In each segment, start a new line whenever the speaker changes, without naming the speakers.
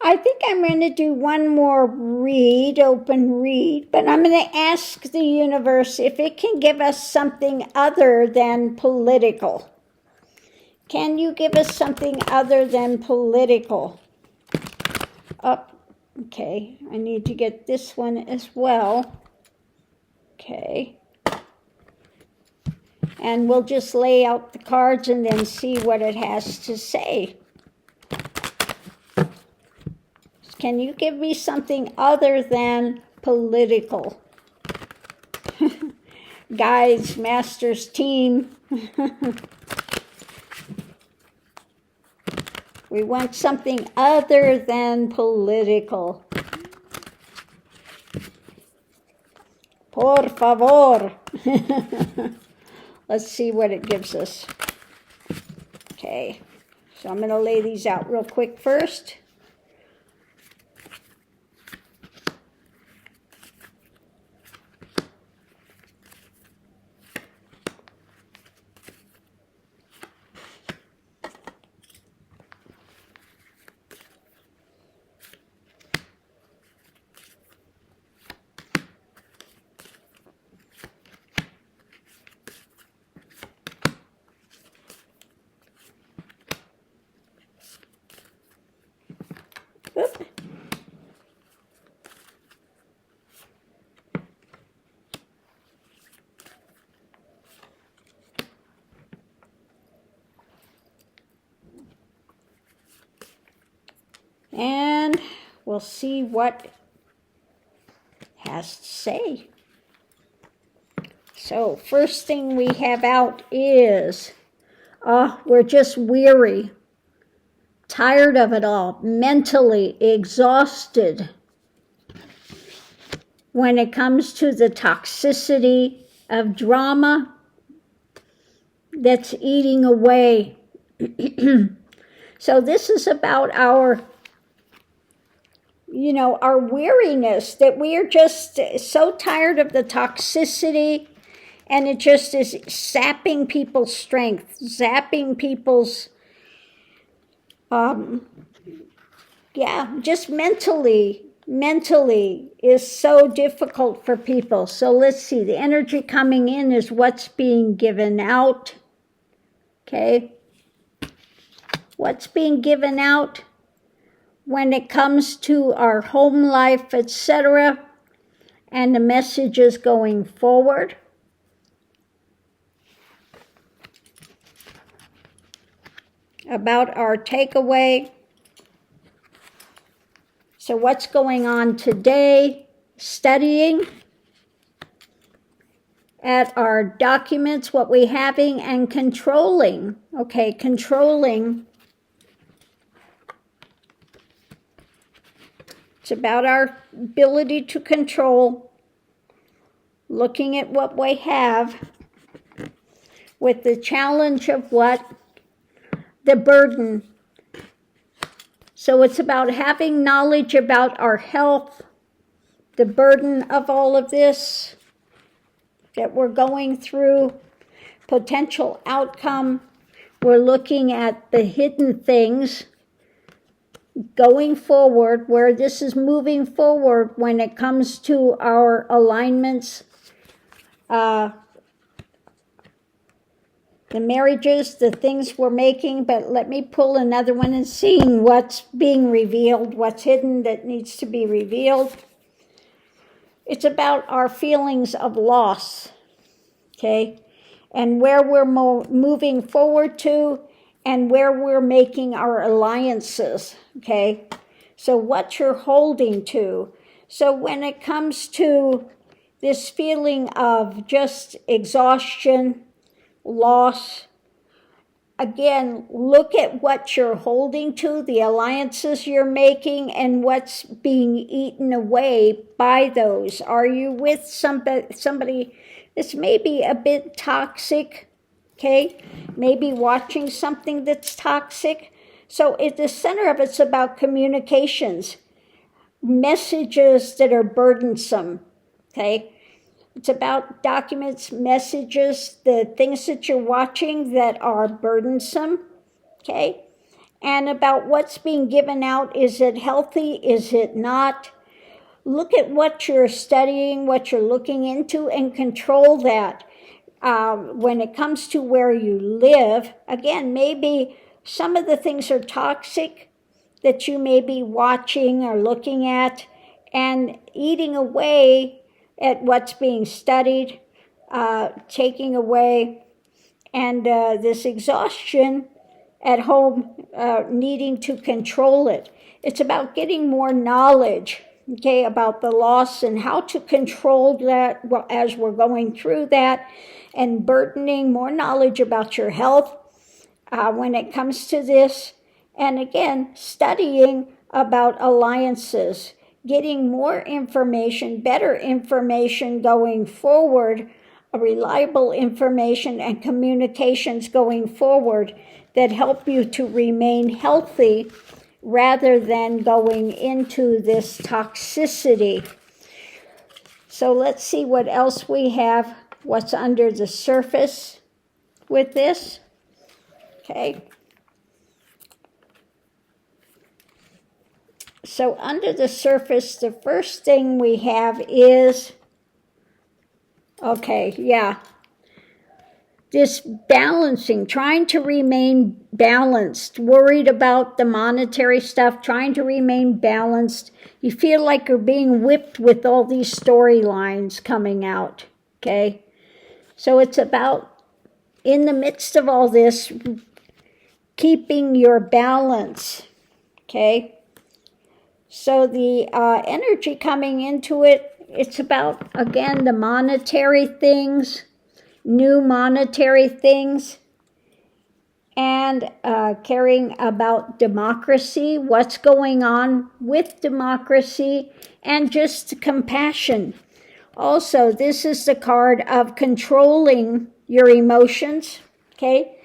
I think I'm going to do one more open read, but I'm going to ask the universe if it can give us something other than political. Can you give us something other than political? Oh, okay, I need to get this one as well. Okay. And we'll just lay out the cards and then see what it has to say. Can you give me something other than political? Guys, Masters team. We want something other than political. Por favor. Let's see what it gives us. Okay, so I'm going to lay these out real quick first. Oop. And we'll see what it has to say. So first thing we have out is, we're just weary. Tired of it all, mentally exhausted when it comes to the toxicity of drama that's eating away. So this is about our weariness, that we are just so tired of the toxicity, and it just is sapping people's strength, zapping people's just mentally is so difficult for people. So let's see, the energy coming in is what's being given out. Okay. What's being given out when it comes to our home life, etc., and the messages going forward. About our takeaway. So what's going on today? Studying at our documents, what we're having, and controlling. Okay, controlling. It's about our ability to control. Looking at what we have with the challenge of what? The burden. So it's about having knowledge about our health, the burden of all of this that we're going through, potential outcome. We're looking at the hidden things going forward, where this is moving forward when it comes to our alignments, the marriages, the things we're making. But let me pull another one and seeing what's being revealed, what's hidden that needs to be revealed. It's about our feelings of loss, okay, and where we're moving forward to, and where we're making our alliances, okay? So what you're holding to. So when it comes to this feeling of just exhaustion, loss, again, look at what you're holding to, the alliances you're making, and what's being eaten away by those. Are you with somebody that's maybe a bit toxic? Okay, maybe watching something that's toxic. So at the center of it's about communications, messages that are burdensome. Okay, it's about documents, messages, the things that you're watching that are burdensome. Okay, and about what's being given out. Is it healthy? Is it not? Look at what you're studying, what you're looking into, and control that. When it comes to where you live, again, maybe some of the things are toxic that you may be watching or looking at and eating away at what's being studied, taking away, and this exhaustion at home, needing to control it. It's about getting more knowledge, okay, about the loss and how to control that as we're going through that, and burdening more knowledge about your health when it comes to this. And again, studying about alliances, getting more information, better information going forward, reliable information and communications going forward that help you to remain healthy rather than going into this toxicity. So let's see what else we have, what's under the surface with this. Okay. So under the surface, the first thing we have is, this balancing, trying to remain balanced, worried about the monetary stuff, trying to remain balanced. You feel like you're being whipped with all these storylines coming out, okay? So it's about, in the midst of all this, keeping your balance, okay? So the energy coming into it, it's about, again, the monetary things, new monetary things, and caring about democracy, what's going on with democracy, and just compassion. Also, this is the card of controlling your emotions, okay?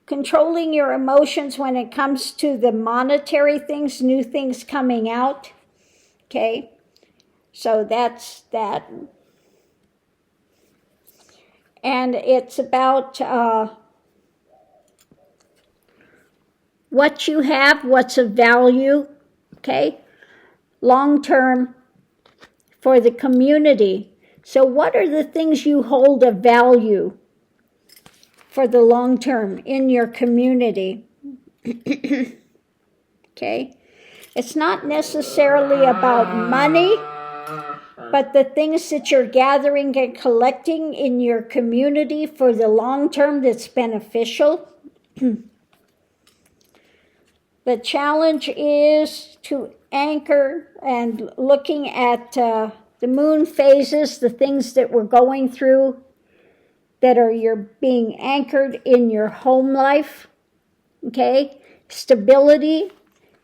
Controlling your emotions when it comes to the monetary things, new things coming out, okay? So that's that. And it's about what you have, what's of value, okay? Long-term for the community. So what are the things you hold of value for the long term in your community? Okay? It's not necessarily about money, but the things that you're gathering and collecting in your community for the long term that's beneficial. The challenge is to anchor and looking at the moon phases, the things that we're going through, that are you're being anchored in your home life, okay? Stability,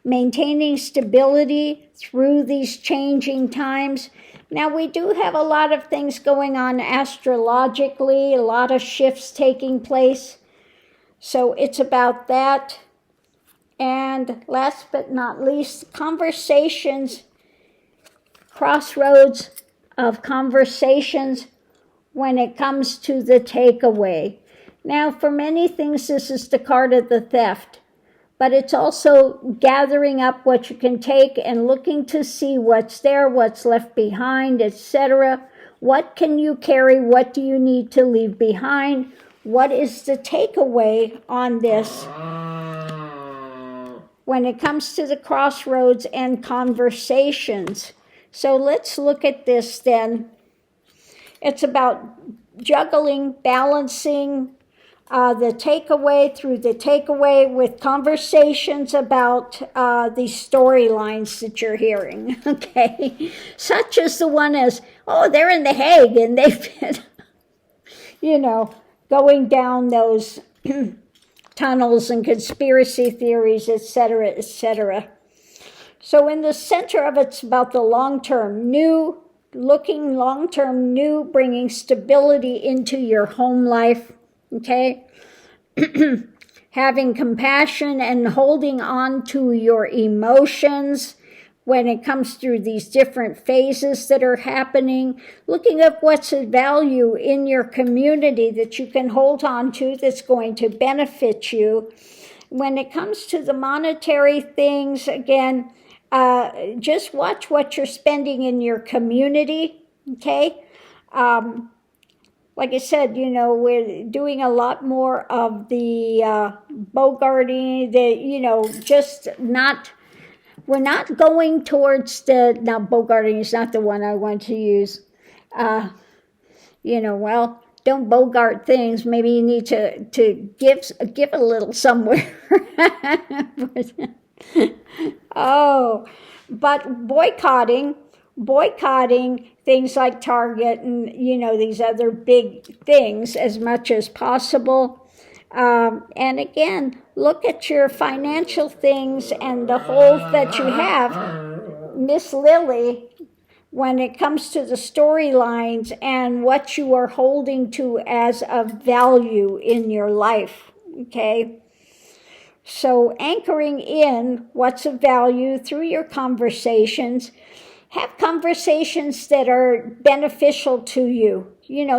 maintaining stability through these changing times. Now, we do have a lot of things going on astrologically, a lot of shifts taking place. So it's about that. And last but not least, conversations, crossroads of conversations when it comes to the takeaway. Now, for many things, this is the card of the theft. But it's also gathering up what you can take and looking to see what's there, what's left behind, etc. What can you carry? What do you need to leave behind? What is the takeaway on this when it comes to the crossroads and conversations? So let's look at this then. It's about juggling, balancing, the takeaway through the takeaway with conversations about these storylines that you're hearing, okay? Such as the one as, oh, they're in The Hague and they've been, going down those tunnels and conspiracy theories, etc., etc. So in the center of it's about the long-term, new, looking long-term, new, bringing stability into your home life, okay? Having compassion and holding on to your emotions when it comes through these different phases that are happening. Looking at what's of value in your community that you can hold on to that's going to benefit you. when it comes to the monetary things, again, just watch what you're spending in your community, okay? Like I said, we're doing a lot more of the bogarting, we're not going towards now bogarting is not the one I want to use. Don't bogart things. Maybe you need to give a little somewhere. Oh, but boycotting things like Target and, these other big things as much as possible. And again, look at your financial things and the holes that you have. Miss Lily, when it comes to the storylines and what you are holding to as of value in your life, okay? So anchoring in what's of value through your conversations. Have conversations that are beneficial to you.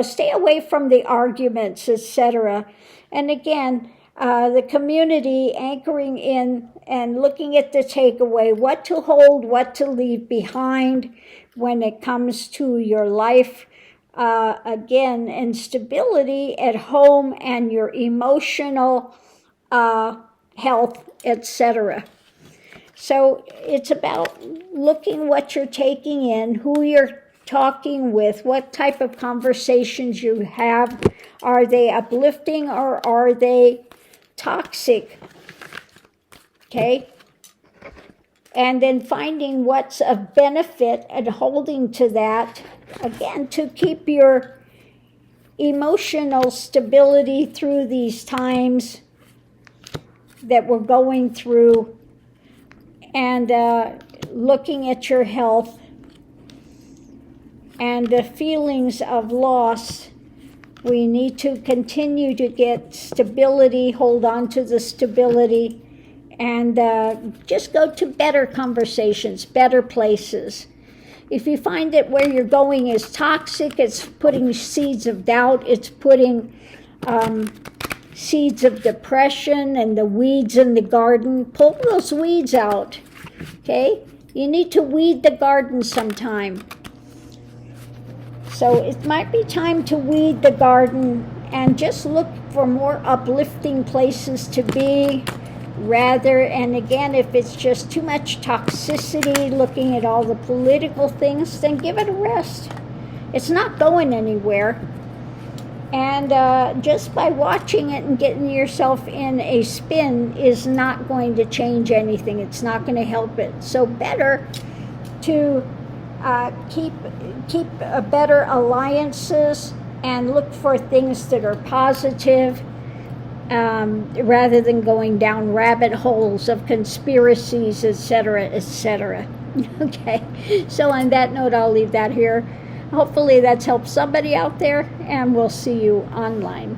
Stay away from the arguments, etc. And again, the community, anchoring in and looking at the takeaway, what to hold, what to leave behind when it comes to your life. Again, and stability at home and your emotional health, etc. So it's about looking what you're taking in, who you're talking with, what type of conversations you have. Are they uplifting or are they toxic? Okay? And then finding what's of benefit and holding to that, again, to keep your emotional stability through these times that we're going through. And looking at your health and the feelings of loss, we need to continue to get stability, hold on to the stability, and just go to better conversations, better places. If you find that where you're going is toxic, it's putting seeds of doubt, it's putting seeds of depression and the weeds in the garden, pull those weeds out, okay? You need to weed the garden sometime. So it might be time to weed the garden and just look for more uplifting places to be and again, if it's just too much toxicity, looking at all the political things, then give it a rest. It's not going anywhere. And just by watching it and getting yourself in a spin is not going to change anything. It's not going to help it. So better to keep better alliances and look for things that are positive rather than going down rabbit holes of conspiracies, etc., etc. Okay, so on that note, I'll leave that here. Hopefully that's helped somebody out there, and we'll see you online.